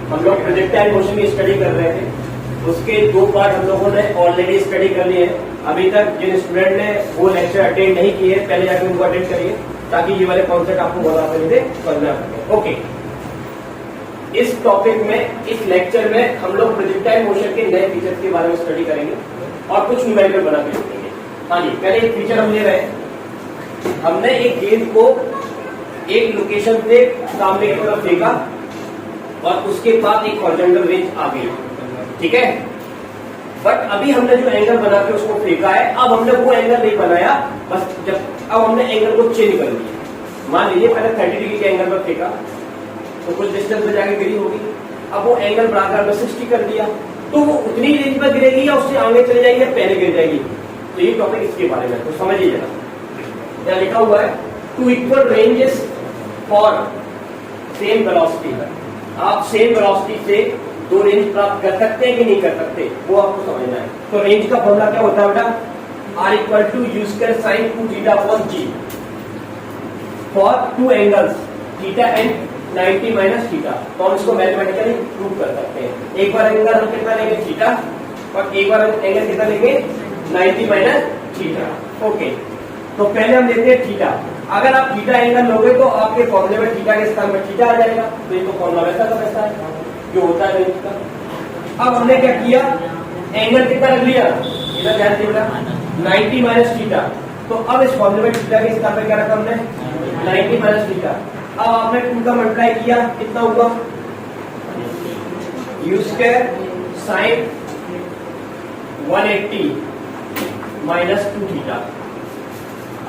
हम लोग projectile motion की स्टडी कर रहे थे, उसके 2 पार्ट हम लोगों ने ऑलरेडी स्टडी कर लिए हैं। अभी तक जिन स्टूडेंट ने वो लेक्चर अटेंड नहीं किए पहले जाकर उनको अटेंड करिए, ताकि ये वाले कॉन्सेप्ट आपको बहुत आसानी से समझ में आ सके। ओके, इस टॉपिक में, इस लेक्चर में हम लोग प्रोजेक्टाइल मोशन के नए फीचर्स के बारे में स्टडी करेंगे और कुछ न्यूमेरिकल बना के देखेंगे। हाँ जी, पहले एक फीचर हम ले रहे हैं। हमने एक गेंद को एक लोकेशन से सामने की तरफ फेंका और उसके बाद एक हॉरिजॉन्टल रेंज आ गई, ठीक है। बट अभी हमने जो एंगल बना के उसको फेंका है, अब हमने वो एंगल नहीं बनाया, बस अब हमने एंगल को चेंज कर लिया। मान लीजिए पहले 30 डिग्री के एंगल पर फेंका तो कुछ डिस्टेंस पे जाके गिरी होगी, अब वो एंगल बढ़ाकर हमने 60 कर दिया, तो वो उतनी रेंज पर गिरेगी या उससे आगे चले जाएगी या पहले गिर जाएगी। तो ये टॉपिक इसके बारे में, तो समझिए जरा। क्या लिखा हुआ है, 2 equal ranges for same velocity. आप सेम वेलोसिटी से 2 रेंज प्राप्त कर सकते हैं कि नहीं कर सकते, वो आपको समझना है। तो रेंज का फॉर्मूला क्या होता है बेटा, R equal to u square sine 2 theta upon g for 2 angles theta and 90 minus theta. तो हम इसको मैथमेटिकली प्रूव कर सकते हैं। एक बार एंगल हम कितना लेंगे, थीटा, और एक बार एंगल कितना लेंगे, 90 माइनस थीटा। ओके, तो पहले हम लेते हैं थीटा। अगर आप थीटा एंगल लोगे तो आपके फॉर्मूले में थीटा के स्थान पर थीटा आ जाएगा, तो ये तो फॉर्मूला वैसा का वैसा है जो होता है रेंज का। अब हमने क्या किया, एंगल कितना रख लिया, इधर ध्यान दीजिएगा, 90 माइनस थीटा। तो अब इस फॉर्मूले में थीटा के स्थान पर क्या रखा हमने, 90 माइनस थीटा। अब आपने 2 का मल्टीप्लाई किया, कितना हुआ, u square sine 180 minus 2 theta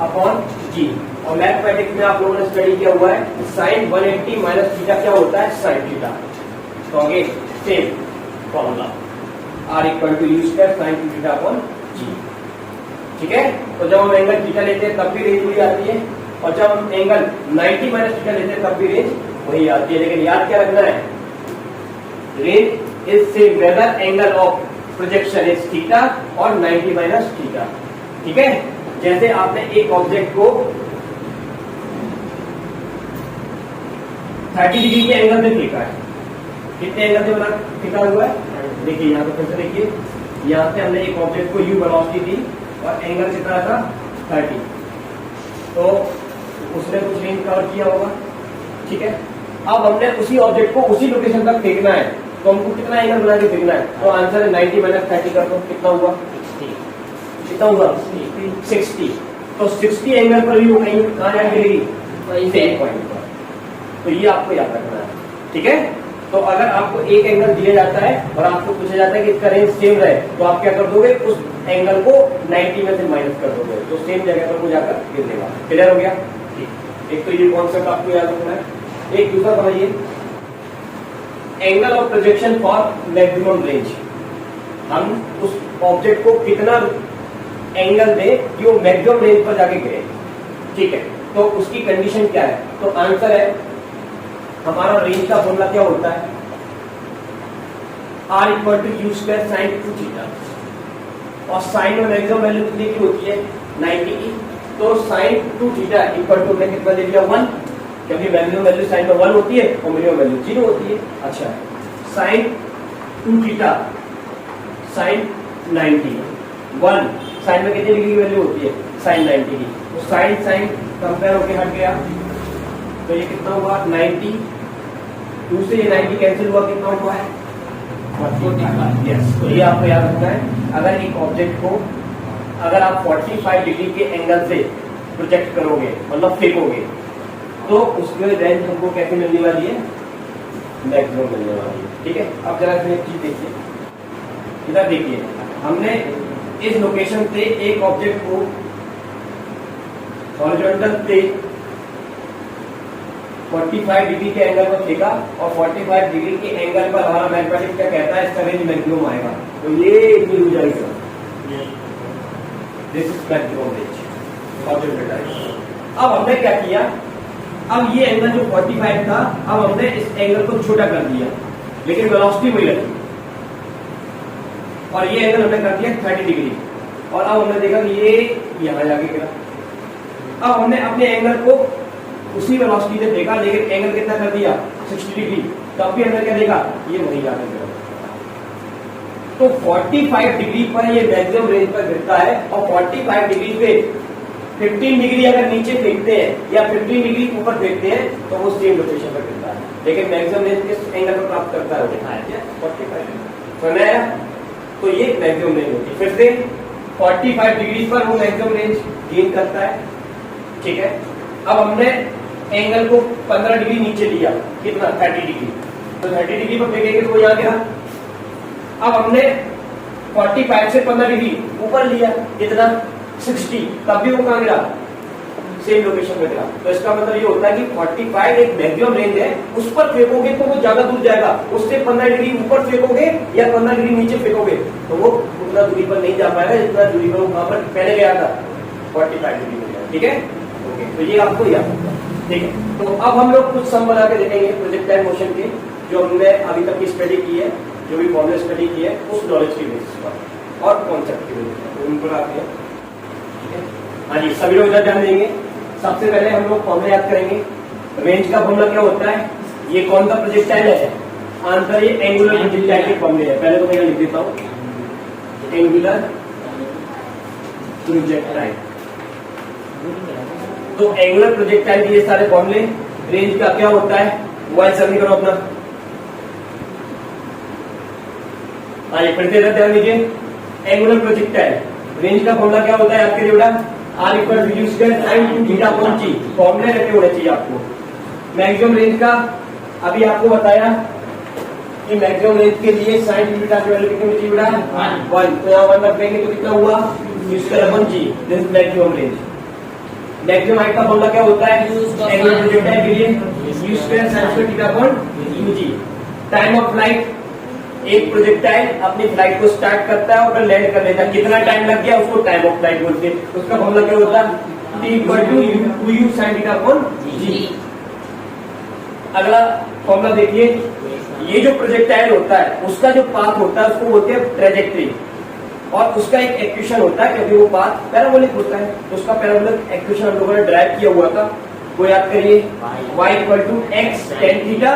upon g. और मैथमेटिक्स में आप लोगों ने स्टडी किया हुआ है, साइन 180 माइनस थीटा क्या होता है, साइन थीटा। तो आगे same formula, R equal to u square sine 2 theta upon g, ठीक है। तो जब हम एंगल थीटा लेते हैं तब भी रेंज वही आती है, और जब हम एंगल 90 माइनस थीटा लेते हैं तब भी रेंज वही आती है। लेकिन याद क्या रखना है, range is same whether angle of projection is theta और 90 माइनस थीटा, ठीक है। जैसे आपने एक ऑब्जेक्ट को 30 डिग्री के एंगल से फेंका है, कितने एंगल से बना फेंका हुआ है, देखिए यहाँ पे फिर से देखिए, यहाँ से हमने एक ऑब्जेक्ट को u वेलोसिटी दी और एंगल कितना था, 30, तो उसने कुछ रेंज कवर किया होगा, ठीक है। अब हमने उसी ऑब्जेक्ट को उसी लोकेशन तक फेंकना है, तो हमको कितना एंगल बना के फेंकना है, तो आंसर है 90 माइनस 30 कर दो, कितना हुआ, कितना हुआ, 60। तो 60 एंगल पर भी वो कहीं कहाँ जाके गिरेगी, सेम पॉइंट पर। तो ये आपको याद रखना है, ठीक है। तो अगर आपको एक एंगल दिया जाता है और आपको पूछा जाता है कि इसका रेंज सेम रहे, तो आप क्या कर दोगे, उस एंगल को 90 में से माइनस कर दोगे, तो सेम जगह पर वो जाकर गिर देगा। क्लियर हो गया, एक तो ये कॉन्सेप्ट आपको याद रखना है। एक दूसरा समझिए, angle of projection for maximum range. हम उस ऑब्जेक्ट को कितना एंगल दे कि वो मैक्सिमम रेंज पर जाके गिरे, ठीक है। तो उसकी कंडीशन क्या है, तो आंसर है हमारा रेंज का फॉर्मूला क्या होता है, R equal to u square sine 2 theta, और साइन में मैक्सिमम वैल्यू कितनी की होती है, 90 की। तो साइन 2 थीटा इक्वल टू हमने कितना दे दिया, 1, क्योंकि मैक्सिमम वैल्यू साइन में 1 होती है और मिनिमम वैल्यू 0 होती है। अच्छा, साइन 2 थीटा साइन 90, 1 साइन में कितनी डिग्री की वैल्यू होती है, साइन 90 की। तो साइन साइन कंपेयर होके हट गया, तो ये कितना हुआ, 90, 2 से ये 90 कैंसिल हुआ, कितना हुआ है, 45। यस, तो ये आपको याद रखना है। अगर एक ऑब्जेक्ट को अगर आप 45 डिग्री के एंगल से प्रोजेक्ट करोगे, मतलब फेंकोगे, तो उसके रेंज हमको कैसे मिलने वाली है, मैक्सिमम मिलने वाली है, ठीक है। अब जरा इसमें एक चीज देखिए, इधर देखिए, हमने इस लोकेशन से एक ऑब्जेक्ट को हॉरिजॉन्टल से 45 डिग्री के एंगल पर फेंका, और 45 डिग्री के एंगल पर हमारा मैथमेटिक्स क्या कहता है, इसका रेंज मैक्सिमम आएगा, तो ये इतनी हो जाएगी, this is maximum range horizontal. अब हमने क्या किया, अब ये एंगल जो 45 था, अब हमने इस एंगल को छोटा कर दिया, लेकिन वेलोसिटी वही रखी, और ये एंगल हमने कर दिया 30 डिग्री, और अब हमने देखा कि ये यहां जाके गिरा। अब हमने अपने एंगल को उसी वेलोसिटी से देखा, लेकिन एंगल कितना कर दिया, 60 डिग्री, तब भी अंदर क्या देगा, ये वही जाकर गिरेगा। तो 45 डिग्री पर ये मैक्सिमम रेंज पर गिरता है, और 45 डिग्री पे 15 डिग्री अगर नीचे फेंकते हैं या 15 डिग्री ऊपर फेंकते हैं तो वो सेम लोकेशन पर गिरता है, लेकिन मैक्सिमम रेंज किस एंगल पर प्राप्त करता है, वो दिखाया गया 45 समझ आया। तो ये मैक्सिमम रेंज होती है। फिर से 45 डिग्री पर वो मैक्सिमम रेंज गेन करता है, ठीक है। अब हमने एंगल को 15 डिग्री नीचे लिया, कितना 30 डिग्री, तो 30 डिग्री पर फेंकेंगे तो वो यहाँ गिरा। अब हमने 45 से 15 डिग्री ऊपर लिया, कितना 60, तब भी वो कहाँ गिरा, सेम लोकेशन में गिरा। तो इसका मतलब ये होता है कि 45 एक मैक्सिमम रेंज है, उस पर फेंकोगे तो वो ज्यादा दूर जाएगा, उससे 15 डिग्री ऊपर फेंकोगे या 15 डिग्री नीचे फेंकोगे तो वो उतना दूरी पर नहीं जा पाएगा जितना दूरी पर वो कहाँ पर पहले गया था, 45 डिग्री में गया, ठीक है। ओके, तो ये आपको याद होगा, ठीक है। तो अब हम लोग कुछ सम बना के देखेंगे प्रोजेक्टाइल मोशन के, जो हमने अभी तक की स्टडी की है, जो भी फॉर्मूला स्टडी की है उस नॉलेज की बेसिस पर और कॉन्सेप्ट की बेसिस पर, तो उन पर आते हैं, ठीक है। हाँ जी, सभी लोग इधर ध्यान देंगे। सबसे पहले हम लोग फॉर्मूला याद करेंगे। रेंज का फॉर्मूला क्या होता है, ये कौन सा प्रोजेक्टाइल है, आंसर ये एंगुलर प्रोजेक्टाइल के फॉर्मूले है। पहले तो मैं लिख देता हूँ, एंगुलर प्रोजेक्टाइल। तो एंगुलर प्रोजेक्टाइल के ये सारे फॉर्मूले। रेंज का क्या होता है, मोबाइल सबमिट करो अपना। आइए फिर से ध्यान दीजिए, एंगुलर प्रोजेक्टाइल रेंज का फॉर्मूला क्या होता है, याद करिए बेटा, R equal to U square sine 2 theta upon G। फॉर्मूले रखे होने चाहिए आपको। मैक्सिमम रेंज का अभी आपको बताया कि मैक्सिमम रेंज के लिए साइन 2 थीटा की वैल्यू कितनी होती है बेटा, 1। तो यहाँ 1 रख देंगे तो कितना हुआ, U square upon G, this is maximum range. Maximum height का फॉर्मूला क्या होता है एंगुलर प्रोजेक्टाइल के लिए, U square sine square theta upon UG। Time of flight, एक प्रोजेक्टाइल अपनी फ्लाइट को स्टार्ट करता है और फिर लैंड कर लेता है, कितना टाइम लग गया उसको टाइम ऑफ फ्लाइट बोलते हैं। उसका फॉर्मूला क्या होता है, T equal to 2U sine theta upon G। अगला फॉर्मूला देखिए, ये जो प्रोजेक्टाइल होता है उसका जो पाथ होता है उसको बोलते हैं ट्रेजेक्ट्री, और उसका एक इक्वेशन होता है क्योंकि वो पाथ पैराबोलिक होता है, तो उसका पैराबोलिक इक्वेशन हम लोगों ने ड्राइव किया हुआ था, वो याद करिए, y equal to x tan theta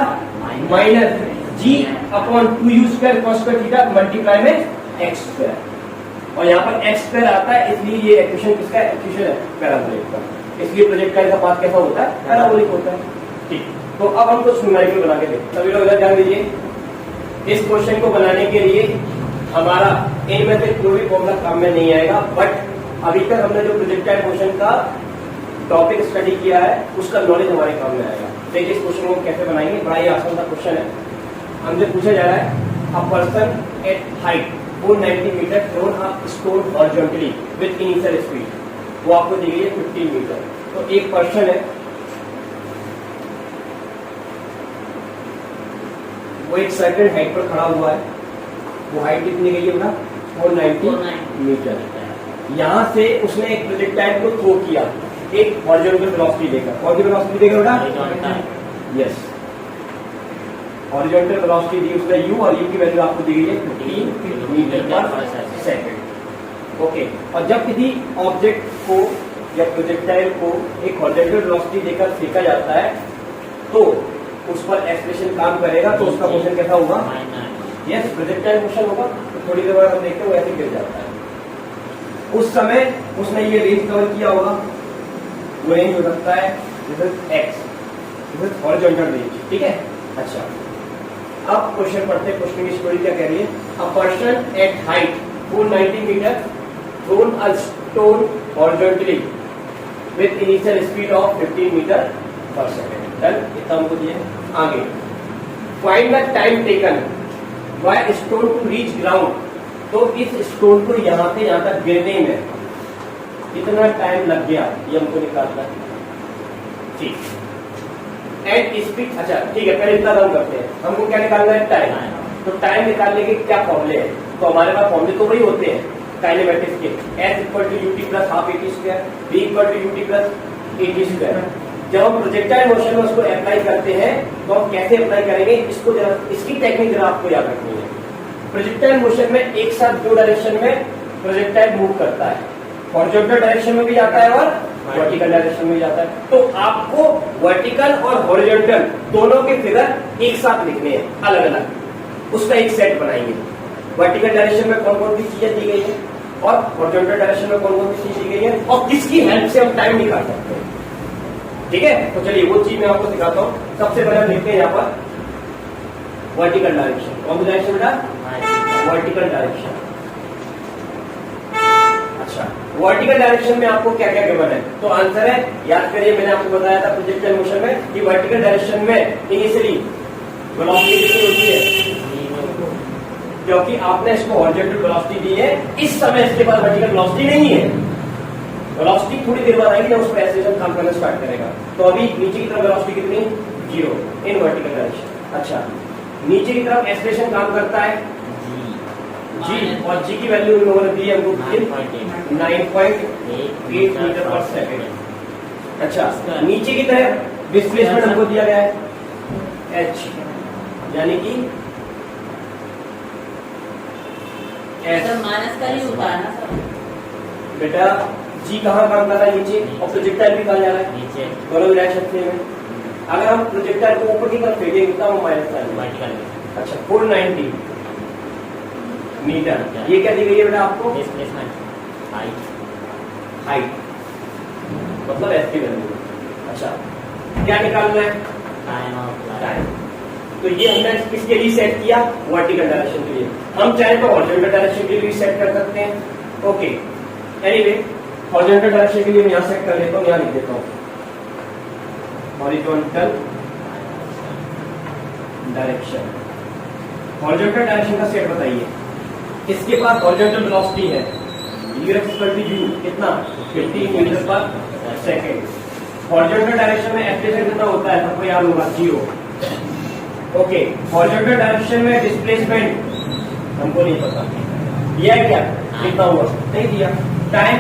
minus G upon 2U square cos square theta multiply में x स्क्वायर, और यहाँ पर x स्क्वायर आता है, इसलिए ये इक्वेशन किसका इक्वेशन है, पैराबोलिक का। इसलिए प्रोजेक्टाइल का पाथ कैसा होता है, पैराबोलिक होता है, ठीक। तो अब हम कुछ न्यूमेरिकल बना के देखते हैं। सभी लोग इधर ध्यान दीजिए, इस क्वेश्चन को बनाने के लिए हमारा इनमें से कोई भी फॉर्मूला काम में नहीं आएगा, बट अभी तक हमने जो प्रोजेक्टाइल मोशन का टॉपिक स्टडी किया है उसका नॉलेज हमारे काम में आएगा। देखिए इस क्वेश्चन को कैसे बनाएंगे, बड़ा ही आसान सा क्वेश्चन है। हमसे पूछा जा रहा है, a person at height 490 metre thrown a stone horizontally with initial speed, वो आपको दी गई है 15 मीटर। तो एक पर्सन है, वो एक सर्टेन हाइट पर खड़ा हुआ है, वो हाइट कितनी गई है ना 490 मीटर। यहां से उसने एक प्रोजेक्टाइल को थ्रो किया एक हॉरिजॉन्टल वेलोसिटी देकर, कौन सी वेलोसिटी देकर बेटा, यस हॉरिजॉन्टल वेलोसिटी दी उसने u, और u की वैल्यू आपको दी गई है 15 मीटर पर सेकंड। ओके, और जब किसी ऑब्जेक्ट को या प्रोजेक्टाइल को एक हॉरिजॉन्टल वेलोसिटी देकर फेंका जाता है तो उस पर एक्सप्रेशन काम करेगा, तो उसका मोशन कैसा होगा, यस प्रोजेक्टाइल मोशन होगा। तो थोड़ी देर बाद हम देखते हैं वो ऐसे गिर जाता है। उस समय उसने ये रेंज कवर किया होगा, वो रेंज हो सकता है x, हॉरिजॉन्टल रेंज, ठीक है। अच्छा, अब क्वेश्चन पढ़ते हैं, क्वेश्चन की स्टोरी क्या कह रही है। A person at height 490 metre thrown a stone horizontally with initial speed of 15 metre per second. Done, इतना हमको दिए। आगे, find the time taken by stone to reach ground. तो इस स्टोन को यहाँ से यहाँ तक गिरने में कितना टाइम लग गया, ये हमको निकालना है, ठीक। एंड स्पीड, अच्छा ठीक है, पहले इतना काम करते हैं, हमको क्या निकालना है, टाइम। तो टाइम निकालने के क्या फॉर्मूले हैं, तो हमारे पास फॉर्मूले तो वही होते हैं काइनेमेटिक्स के, s equal to ut plus half at square, v equal to ut plus at square. जब हम प्रोजेक्टाइल मोशन में उसको अप्लाई करते हैं तो हम कैसे अप्लाई करेंगे, इसको जरा, इसकी टेक्निक जरा आपको याद रखनी है। प्रोजेक्टाइल मोशन में एक साथ दो डायरेक्शन में प्रोजेक्टाइल मूव करता है, हॉरिजॉन्टल डायरेक्शन में भी जाता है और वर्टिकल डायरेक्शन में जाता है। तो आपको वर्टिकल और हॉरिजॉन्टल दोनों के फिगर एक साथ लिखने हैं अलग अलग, उसका एक सेट बनाएंगे। वर्टिकल डायरेक्शन में कौन कौन सी चीजें दी गई है और हॉरिजॉन्टल डायरेक्शन में कौन कौन सी चीज दी गई है और किसकी हेल्प से हम टाइम निकाल सकते हैं। ठीक है, तो चलिए वो चीज मैं आपको सिखाता हूं। सबसे पहले हम लिखते हैं यहाँ पर वर्टिकल डायरेक्शन। कौन सा डायरेक्शन बेटा? Vertical direction. अच्छा, वर्टिकल डायरेक्शन में आपको क्या क्या गिवन है? तो आंसर है, याद करिए मैंने आपको बताया था प्रोजेक्टाइल मोशन में कि वर्टिकल डायरेक्शन में इनिशियली वेलोसिटी कितनी होती है, क्योंकि आपने इसको हॉरिजॉन्टल वेलोसिटी दी है। इस समय इसके पास वर्टिकल वेलोसिटी नहीं है, वेलोसिटी थोड़ी देर बाद आएगी जब उसको एक्सेलरेशन काम करना स्टार्ट करेगा। तो अभी नीचे की तरफ वेलोसिटी कितनी? 0 इन वर्टिकल डायरेक्शन। अच्छा, नीचे की तरफ एक्सेलरेशन काम करता है जी, और जी की वैल्यू इन लोगों ने दी है हमको 9.8 मीटर पर सेकेंड। अच्छा, नीचे की तरफ डिस्प्लेसमेंट हमको दिया गया है h, यानी कि माइनस का ही होता है ना सर बेटा। जी कहाँ काम कर रहा है? नीचे, और प्रोजेक्टाइल भी कहाँ जा रहा है? नीचे। दोनों डायरेक्शन में अगर हम प्रोजेक्टाइल को ऊपर की तरफ फेंकेंगे कितना वो माइनस का। अच्छा, 490 मीटर। ये क्या दी गई है बेटा आपको? डिस्प्लेसमेंट हाइट, मतलब एस की वैल्यू। अच्छा, क्या निकालना है? टाइम। तो ये हमने किसके लिए सेट किया? वर्टिकल डायरेक्शन के लिए। हम चाहे तो हॉरिजॉन्टल डायरेक्शन के लिए भी सेट कर सकते हैं। ओके, एनीवे हॉरिजॉन्टल डायरेक्शन के लिए मैं यहाँ सेट कर लेता हूँ, यहाँ लिख देता हूँ हॉरिजॉन्टल डायरेक्शन। हॉरिजॉन्टल डायरेक्शन का सेट बताइए। इसके पास हॉरिजॉन्टल वेलोसिटी है u कितना? 15 मीटर पर सेकेंड। हॉरिजॉन्टल डायरेक्शन में एक्सेलरेशन कितना होता है? सबको याद होगा 0। ओके, हॉरिजॉन्टल डायरेक्शन में डिस्प्लेसमेंट हमको नहीं पता, दिया है क्या? कितना हुआ? नहीं दिया। टाइम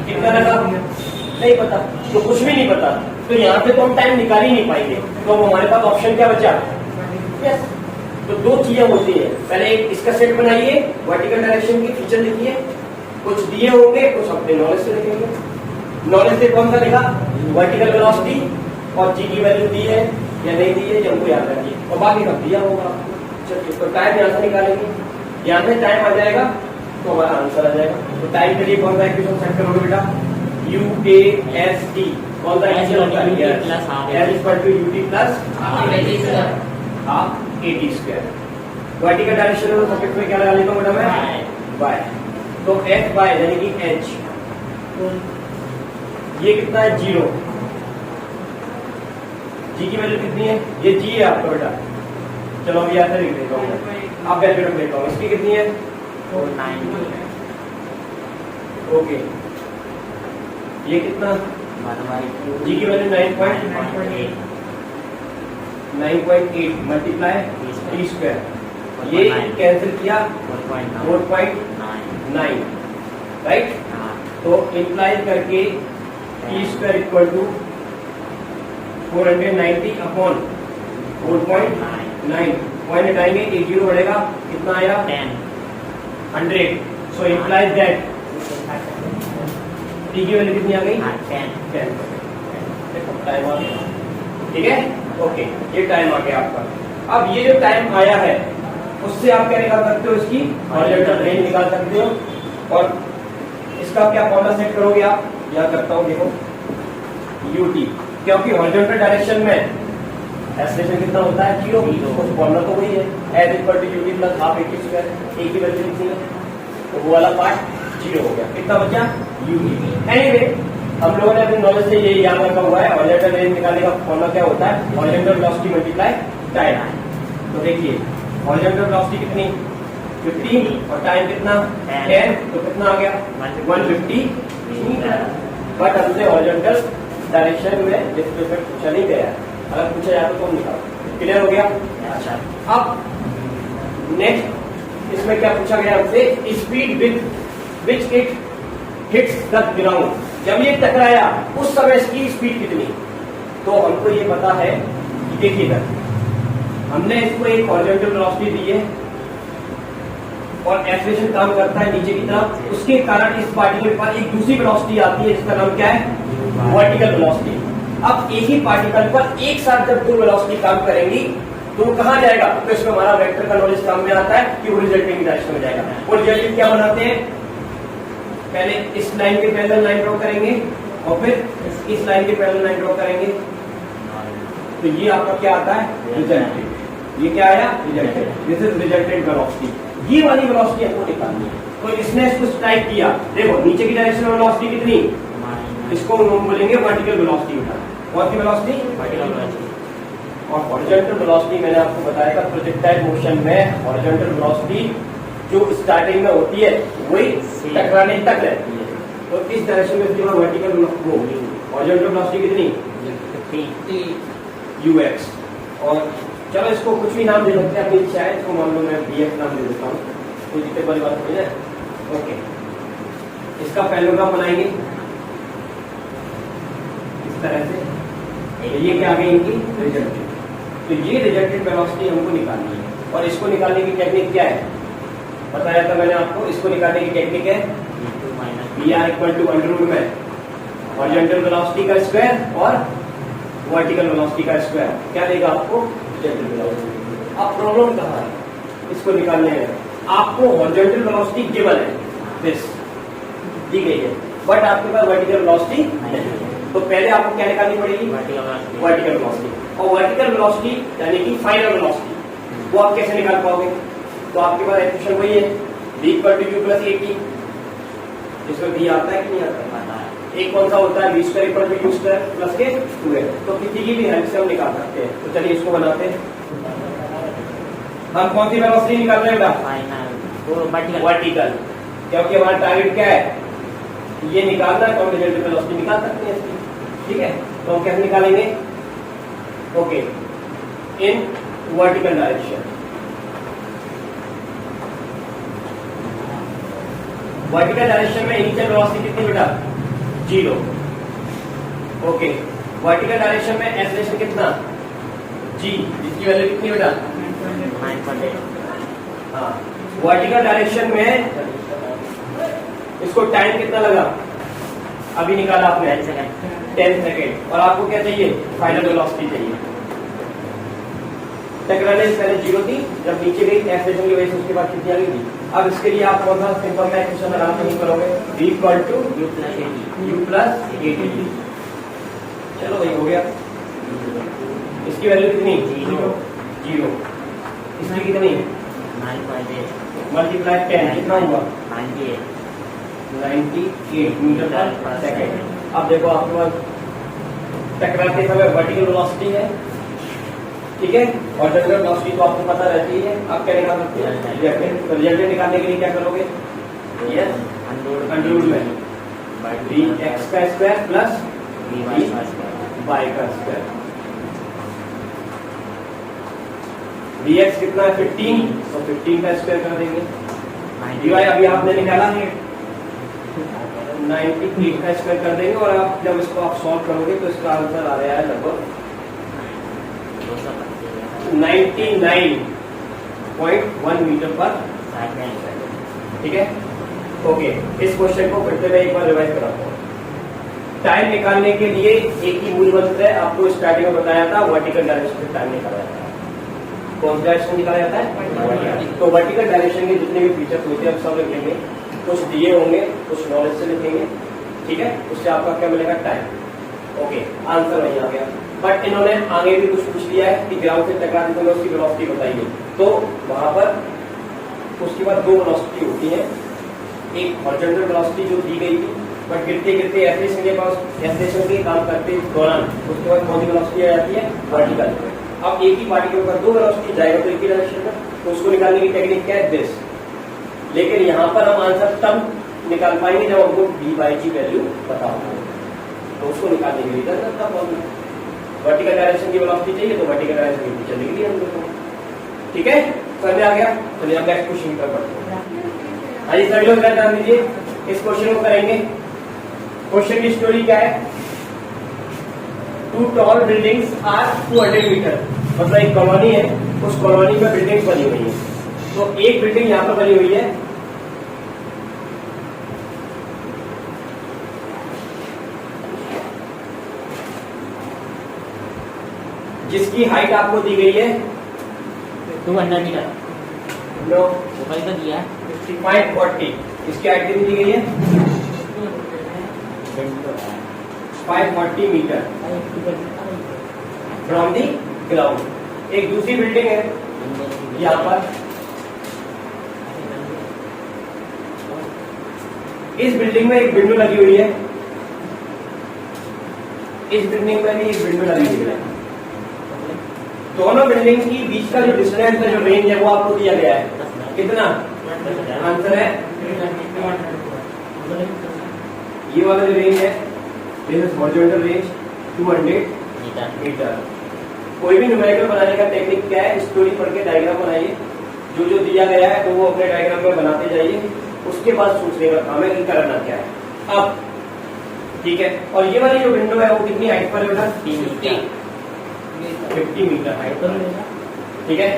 कितना लगा? नहीं पता। तो कुछ भी नहीं पता, तो यहाँ पे तो हम टाइम निकाल ही नहीं पाएंगे। तो हमारे पास ऑप्शन क्या बचा? यस। तो दो चीजें होती है, पहले एक इसका सेट बनाइए, वर्टिकल डायरेक्शन की फीचर लिखिए, कुछ दिए होंगे, कुछ अपने नॉलेज से लिखेंगे। नॉलेज से कौन सा लिखा? वर्टिकल वेलोसिटी और जी की वैल्यू दी है या नहीं दी है, ये हमको याद रखिए, और बाकी सब दिया होगा। चलिए, तो टाइम यहाँ से निकालेंगे, यहाँ से टाइम आ जाएगा तो हमारा आंसर आ जाएगा। तो टाइम के लिए कौन सा इक्वेशन सेट करोगे बेटा? UAST। कौन सा इक्वेशन होता है? L = UT plus half AT square. Vertical direction में सब्जेक्ट में क्या लगा लेता हूँ बेटा मैं? y। तो F y यानी कि h, ये कितना है? 0। जी की वैल्यू कितनी है? ये जी है आपका बेटा। चलो अभी यहाँ से लिख देता हूँ, आप कैलकुलेट कर लेता हूँ। इसकी कितनी है? 490। ओके, ये कितना? जी की वैल्यू 9.8 मल्टीप्लाई टी स्क्वायर, ये कैंसिल किया 4.9, राइट। तो इंप्लाई करके T square equal to 490 upon 4.9, point हटाएंगे, एक जीरो बढ़ेगा, कितना आया? 100। सो इंप्लाइज दैट टी की वैल्यू कितनी आ गई? 10। टाइम आ गया, ठीक है। ओके, ये टाइम आ गया आपका। अब ये जो टाइम आया है उससे आप क्या निकाल सकते हो? इसकी हॉरिजॉन्टल रेंज निकाल सकते हो। और इसका क्या फॉर्मूला सेट करोगे आप? यहाँ करता हूँ, देखो UT, क्योंकि हॉरिजॉन्टल डायरेक्शन में एक्सेलरेशन कितना होता है? 0। फॉर्मूला तो वही है, L = UT plus half AT square. A की वैल्यू कितनी है? तो वो वाला पार्ट 0 हो गया। कितना बचा? UT। एनीवे हम लोगों ने अपनी नॉलेज से ये याद रखा हुआ है, हॉरिजॉन्टल रेंज निकालने का फॉर्मूला क्या होता है? Horizontal velocity multiply time. तो देखिए हॉरिजॉन्टल वेलोसिटी कितनी? 15 और टाइम कितना? 10। तो कितना आ गया? 150 मीटर। बट हमसे हॉरिजॉन्टल डायरेक्शन में डिस्प्लेसमेंट पूछा नहीं गया, अगर पूछा जाए तो तुम निकालो। क्लियर हो गया? अच्छा, अब नेक्स्ट इसमें क्या पूछा गया हमसे? Speed with which it hits the ground. जब ये टकराया उस समय इसकी स्पीड कितनी? तो हमको ये पता है कि देखिएगा, हमने इसको एक हॉरिजॉन्टल वेलोसिटी दी है और एक्सेलरेशन काम करता है नीचे की तरफ, उसके कारण इस पार्टिकल के पास एक दूसरी वेलोसिटी आती है जिसका नाम क्या है, वर्टिकल वेलोसिटी। अब एक ही पार्टिकल पर एक साथ जब दो वेलोसिटी काम करेंगी तो वो कहां जाएगा, तो इसमें हमारा वेक्टर का नॉलेज काम में आता है कि वो रिजल्टिंग की डायरेक्शन में जाएगा। वो रिजल्टिंग क्या बनाते हैं, पहले इस लाइन के पैरेलल लाइन ड्रॉ करेंगे और फिर इस लाइन के पैरेलल लाइन ड्रॉ करेंगे, तो ये आपका क्या आता है, रिजल्टेंट। ये क्या आया, resultant. This is resultant velocity. ये वाली वेलोसिटी आपको निकालनी है। तो इसने इसको स्ट्राइक किया, देखो नीचे की डायरेक्शन में वेलोसिटी कितनी, इसको हम बोलेंगे वर्टिकल वेलोसिटी बेटा। कौन सी वेलोसिटी, वर्टिकल वेलोसिटी। और हॉरिजॉन्टल वेलोसिटी मैंने आपको बताया था प्रोजेक्टाइल मोशन में हॉरिजॉन्टल वेलोसिटी जो स्टार्टिंग में होती है वही टकराने तक रहती है। तो इस डायरेक्शन में जो वर्टिकल हॉरिजॉन्टल वेलोसिटी कितनी, ux। और चलो इसको कुछ भी नाम दे सकते हैं, अपनी इच्छा है, इसको मान लो मैं bf नाम दे देता हूँ, कोई दिक्कत वाली बात नहीं है। ओके, इसका पैरेललोग्राम बनाएंगे इस तरह से, ये क्या आ गई इनकी रिजल्टेंट। तो ये रिजल्टेंट वेलोसिटी हमको निकालनी है और इसको निकालने की टेक्निक क्या है, बताया था मैंने आपको। इसको निकालने की टेक्निक है Vr equal to under root में हॉरिजॉन्टल वेलोसिटी का स्क्वायर और वर्टिकल वेलोसिटी का स्क्वायर, क्या देगा आपको, रिजल्टेंट वेलोसिटी। अब प्रॉब्लम कहाँ है इसको निकालने में, आपको हॉरिजॉन्टल वेलोसिटी गिवन है, दिस दी गई है, बट आपके पास वर्टिकल वेलोसिटी नहीं है। तो पहले आपको क्या निकालनी पड़ेगी, वर्टिकल वेलोसिटी। और वर्टिकल वेलोसिटी यानी कि फाइनल वेलोसिटी, वो आप कैसे निकाल पाओगे, तो आपके पास इक्वेशन वही है, v equal to u plus at, जिसमें v आता है कि नहीं आता है, एक कौन सा होता है, v square equal to u square plus के 2a। तो किसी की भी हेल्प से हम निकाल सकते हैं। तो चलिए इसको बनाते हैं। हम कौन सी वेलोसिटी निकाल रहे हैं, वर्टिकल, क्योंकि हमारा टारगेट क्या है, ये निकालना है, तो हम रिजल्टेंट वेलोसिटी निकाल सकते हैं इसकी। ठीक है, तो हम कैसे निकालेंगे, okay, in vertical direction. Vertical direction में इनिशियल वेलोसिटी कितनी बेटा, 0। ओके, वर्टिकल डायरेक्शन में एक्सेलरेशन कितना, g, जिसकी वैल्यू कितनी बेटा, 9.8। हाँ, वर्टिकल डायरेक्शन में इसको टाइम कितना लगा, अभी निकाला आपने 10 सेकेंड। और आपको क्या चाहिए, फाइनल वेलोसिटी चाहिए। टकराने से पहले 0 थी, जब नीचे गई एक्सेलरेशन की वजह से उसके बाद कितनी आ गई थी। अब इसके लिए आप कौन सा सिंपल का इक्वेशन आराम से करोगे, v equal to u plus at। चलो भाई हो गया, इसकी वैल्यू कितनी, 0। इसकी कितनी, 9.8 मल्टीप्लाई 10 कितना हुआ, 98 मीटर पर सेकेंड। अब देखो आपके पास टकराते समय वर्टिकल वेलोसिटी है, ठीक है, और जनरल वेलोसिटी तो आपको पता रहती है। आप क्या निकाल सकते हैं, रिजल्टेंट। तो रिजल्टेंट निकालने के लिए क्या करोगे, ये अंडर रूट में vx का स्क्वायर प्लस y का स्क्वायर। vx कितना है, 15, तो 15 का स्क्वायर कर देंगे। dy अभी आपने निकाला है 98 का स्क्वायर कर देंगे, और आप जब इसको आप सॉल्व करोगे तो इसका आंसर आ रहा है लगभग 99.1 मीटर पर सेकंड। ठीक है, ओके। इस क्वेश्चन को फिर से मैं एक बार रिवाइज कराता हूँ। टाइम निकालने के लिए एक ही मूल मंत्र है, आपको स्टार्टिंग में बताया था, वर्टिकल डायरेक्शन से टाइम निकाला जाता है। कौन सा डायरेक्शन निकाला जाता है, तो वर्टिकल डायरेक्शन के जितने भी फीचर्स होते हैं सब लिखेंगे, कुछ दिए होंगे, कुछ नॉलेज से लिखेंगे। ठीक है, उससे आपका क्या मिलेगा, टाइम। ओके, आंसर वही आ गया। बट इन्होंने आगे भी कुछ पूछ लिया है कि ग्राउंड से टकराने समय उसकी वेलोसिटी बताइए, तो वहां पर उसके बाद दो वेलोसिटी होती है, एक हॉरिजॉन्टल वेलोसिटी जो दी गई थी, बट गिरते गिरते एक्सेलरेशन के पास एक्सेलरेशन के काम करते दौरान उसके बाद कौन सी वेलोसिटी आ जाती है, वर्टिकल। अब एक ही पार्टिकल का दो वेलोसिटी जाएगा तो एक ही डायरेक्शन में, तो उसको निकालने की टेक्निक क्या है, दिस। लेकिन यहाँ पर हम आंसर तब निकाल पाएंगे जब हमको v/g वैल्यू पता होगा, तो उसको निकालने के लिए करना प्रॉब्लम। वर्टिकल डायरेक्शन की वेलोसिटी चाहिए तो वर्टिकल डायरेक्शन की चलने के लिए हम लोग, ठीक है, समझ में आ गया। चलिए अब नेक्स्ट क्वेश्चन पर बढ़ते हैं। आइए सभी लोग ध्यान दीजिए, इस क्वेश्चन को करेंगे। क्वेश्चन की स्टोरी क्या है, 2 टॉल बिल्डिंग्स आर 200 मीटर, मतलब एक कॉलोनी है, उस कॉलोनी में बिल्डिंग्स बनी हुई है, तो एक बिल्डिंग यहां पर बनी हुई है, जिसकी हाइट आपको दी गई है 200 मीटर, नो ऊपर ही तो दिया है। 540, इसकी हाइट कितनी दी गई है 540 मीटर फ्रॉम दी ग्राउंड। एक दूसरी बिल्डिंग है यहाँ पर, इस बिल्डिंग में एक विंडो लगी हुई है, इस बिल्डिंग में भी एक विंडो लगी हुई है। दोनों बिल्डिंग की बीच का जो डिस्टेंस है, जो रेंज है, वो आपको दिया गया है। कितना आंसर है? ये वाला जो रेंज है, this is horizontal range 200 metre. कोई भी न्यूमेरिकल बनाने का टेक्निक क्या है, स्टोरी पढ़ के डायग्राम बनाइए, जो जो दिया गया है तो वो अपने डायग्राम में बनाते जाइए, उसके बाद सोचने का काम है कि करना क्या है। अब ठीक है, और ये वाली जो विंडो है वो कितनी हाइट पर है? 50 मीटर हाइट पर। ठीक है,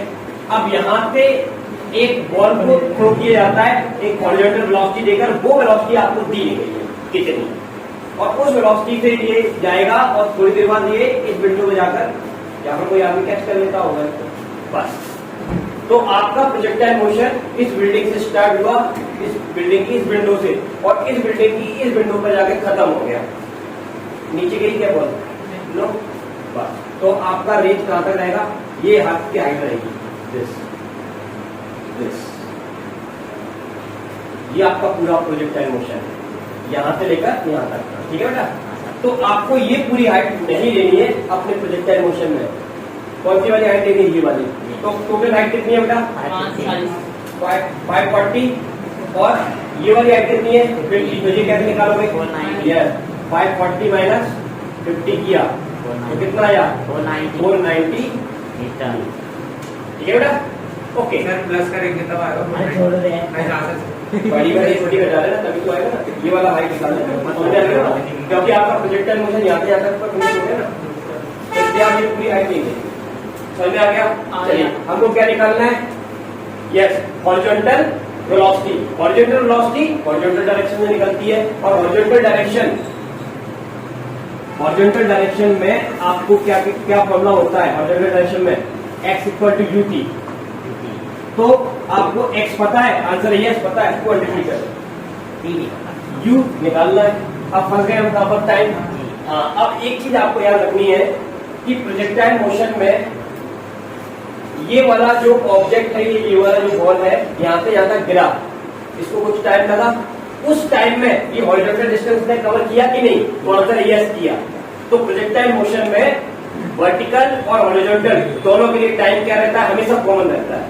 अब यहाँ पे एक बॉल को थ्रो किया जाता है एक हॉरिजॉन्टल वेलोसिटी देकर, वो वेलोसिटी आपको दी गई है कितनी, और उस वेलोसिटी से ये जाएगा और थोड़ी देर बाद ये इस विंडो में जाकर यहाँ पर कोई आदमी कैच कर लेता होगा बस। तो आपका प्रोजेक्टाइल मोशन इस बिल्डिंग से स्टार्ट हुआ, इस बिल्डिंग की इस विंडो से, और इस बिल्डिंग की इस विंडो पर जाकर खत्म हो गया। नीचे गई क्या बॉल? नो, बस। तो आपका रेंज कहां तक रहेगा? ये हाथ की हाइट रहेगी, दिस दिस। ये आपका पूरा प्रोजेक्टाइल मोशन है, यहां से लेकर यहां तक। ठीक है बेटा, तो आपको ये पूरी हाइट नहीं लेनी है अपने प्रोजेक्टाइल मोशन में। कौन सी वाली हाइट लेनी है? ये वाली। तो टोटल हाइट कितनी है बेटा? 540, और ये वाली हाइट कितनी है? 50। तो ये कैसे निकालोगे? 540 माइनस 50 किया तो कितना आया? 490 मीटर। ठीक है बेटा, ओके। प्लस करेंगे तब आएगा। बड़ी बड़ी छोटी घटा लेना, तभी तो आएगा ना। ये वाला हाइट निकालना, क्योंकि आपका प्रोजेक्टाइल मोशन यहाँ से यहाँ तक पर होगा ना, इसलिए आप ये पूरी हाइट नहीं लेंगे। समझ में आ गया? चलिए, हमको क्या निकालना है? Yes, horizontal velocity. Horizontal velocity horizontal direction में निकलती है, और हॉरिजॉन्टल डायरेक्शन में आपको क्या क्या फॉर्मूला होता है? हॉरिजॉन्टल डायरेक्शन में x इक्वल टू ut। तो आपको x पता है, आंसर यस पता है, 200 मीटर। u निकालना है। अब फंस गए हम कहां पर? टाइम। हाँ, अब एक चीज आपको याद रखनी है कि प्रोजेक्टाइल मोशन में ये वाला जो ऑब्जेक्ट है, ये वाला जो बॉल है, यहाँ से यहाँ तक गिरा, इसको कुछ टाइम लगा, उस टाइम में ये हॉरिजॉन्टल डिस्टेंस ने कवर किया कि नहीं? तो आंसर यस किया। तो प्रोजेक्टाइल मोशन में वर्टिकल और हॉरिजॉन्टल दोनों के लिए टाइम क्या रहता है? हमेशा कॉमन रहता है।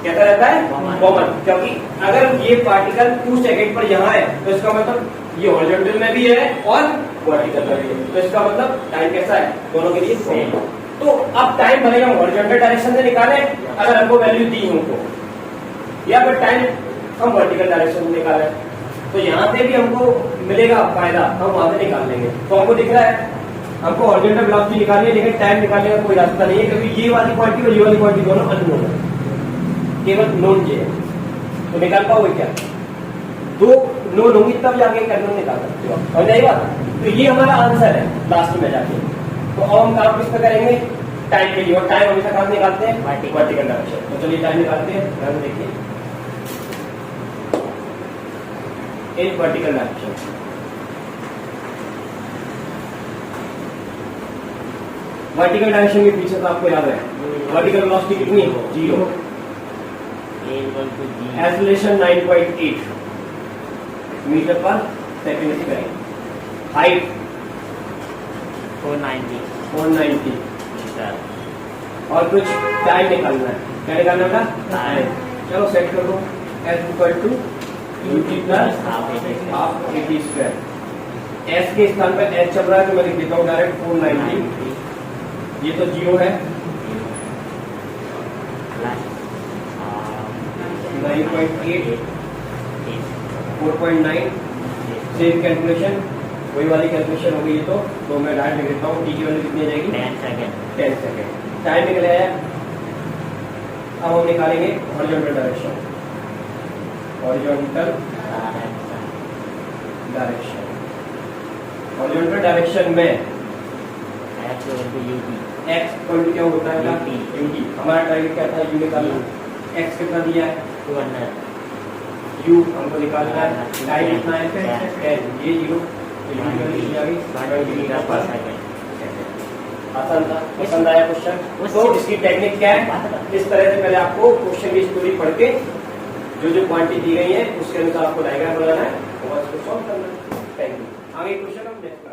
कहता रहता है कॉमन, क्योंकि अगर ये पार्टिकल 2 सेकेंड पर यहाँ है तो इसका मतलब ये हॉरिजॉन्टल में भी है और वर्टिकल में भी है, तो इसका मतलब टाइम कैसा है? दोनों के लिए सेम। तो अब टाइम भले हम हॉरिजॉन्टल डायरेक्शन से निकाले अगर हमको वैल्यू दी हो तो, या फिर टाइम हम वर्टिकल डायरेक्शन से निकाले, तो यहाँ से भी हमको मिलेगा फायदा, हम वहां से निकाल लेंगे। तो हमको दिख रहा है हमको हॉरिजॉन्टल वेलोसिटी निकालनी है, लेकिन टाइम निकालने का कोई रास्ता नहीं है, क्योंकि ये वाली क्वांटिटी और ये वाली क्वांटिटी दोनों अननोन है, केवल नोन ये है। तो निकाल पाओगे क्या? 2 नोन होंगी तब जाके एक अननोन निकाल सकते हो, समझ आई बात? तो ये हमारा आंसर है लास्ट में जाके। तो अब हम काम किस पे करेंगे? टाइम के लिए, और टाइम हमेशा कहां निकालते हैं? Vertical direction. तो चलिए टाइम निकालते हैं, ध्यान देखिए, एक वर्टिकल डायरेक्शन। वर्टिकल डायरेक्शन के पीछे तो आपको याद है वर्टिकल वेलोसिटी कितनी है? 0। Acceleration 9.8 metre per second square. Height 490 metre. और कुछ टाइम निकालना है, क्या निकालना था? टाइम। चलो सेट कर दो, S equal to U T plus half A T square. S के स्थान पर एच चल रहा है तो मैं लिख देता हूँ डायरेक्ट 490। ये तो 0 है, 9.8 4.9। सेम कैलकुलेशन, वही वाली कैलकुलेशन हो गई। तो मैं डायरेक्ट लिख देता हूँ, टी की वैल्यू कितनी आ जाएगी? 10 सेकेंड। टाइम निकल आया। अब हम निकालेंगे horizontal direction, horizontal direction. Horizontal direction में एक्स इक्वल टू क्या होता है यूटी। हमारा टारगेट क्या था, यू निकालना। एक्स कितना दिया है, 200 यू हमको निकालना है, टाइम कितना है 10, ये 0 तो यू निकल आ गई। आसान था, पसंद आया क्वेश्चन? तो इसकी टेक्निक क्या है, इस तरह से पहले आपको क्वेश्चन की स्टोरी पढ़ के जो जो क्वांटिटी दी गई है उसके अनुसार आपको डायग्राम बनाना है और उसको सॉल्व करना है। Thank you. आगे क्वेश्चन हम नेक्स्ट